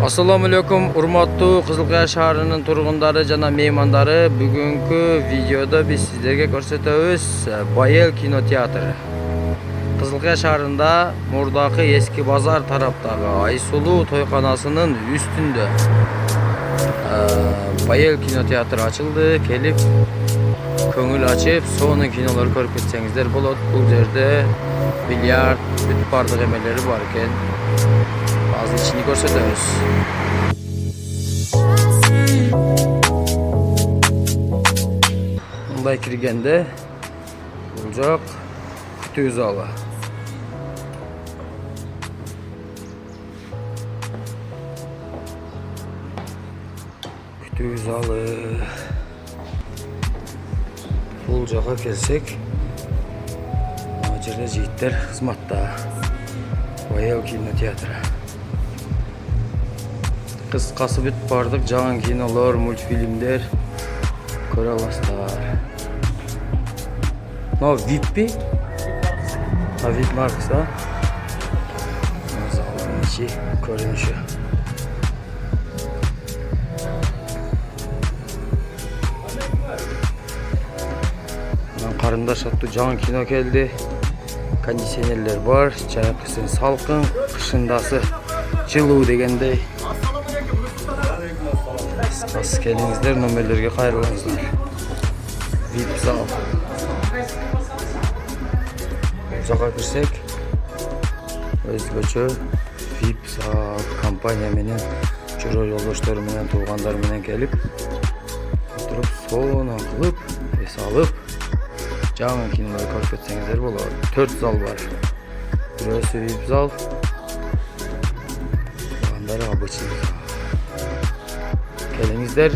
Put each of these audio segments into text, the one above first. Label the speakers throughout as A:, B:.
A: Assalamu alaikum, urmatlı Kızılkaya şahrının turgundары жана меймандары. Бүгүнкү видеода биз сиздерге көрсөтөбүз Байел кинотеатры. Кызылкая шаарында мурдакы эски базар тараптагы Айсулуу тойканасынын үстүндө Байел кинотеатры ачылды. Келип көңүл ачып, сонун кинолор көрүп кетсеңиздер болот. Бул жерде бильярд, бүт бардык эмелери бар экен. Азыр ичини көрсөтөбүз. Мындай киргенде бул жак күтүү залы. Күтүү залы. Бул жака келсек, мына жерде жигиттер кызматта. Байел кинотеатры. Кыскасы бүт бардык жаңы кинолор, мультфильмдер көрө аласыздар. Но VIP? VIP маркасы. Залдын ичи көрүнүшү. Карындаш аттуу жаңы кино келди. Кондиционерлер бар, жайкысы салкын, кышындасы жылуу дегендей. Кыскасы келиңиздер, номерлерге кайрылыңыздар. VIP зал. Бул жака кирсек, өзгөчө VIP зал. Компания менен, жүрө жолдоштору менен, туугандар менен келип, отуруп, сонун кылып, эс алып, жаңы кинолор көрүп кетсеңиздер болот. 4 зал бар. Бирөөсү VIP зал, калгандары обычный зал. Келиңиздер,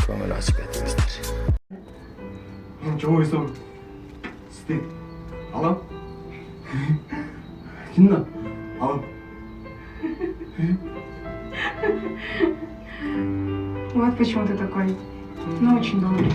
A: көңүл ачып кетиңиздер.
B: Чого 있어? 스틱. алам? Кино? алам.
C: Вот почему ты такой, ну, очень добрый.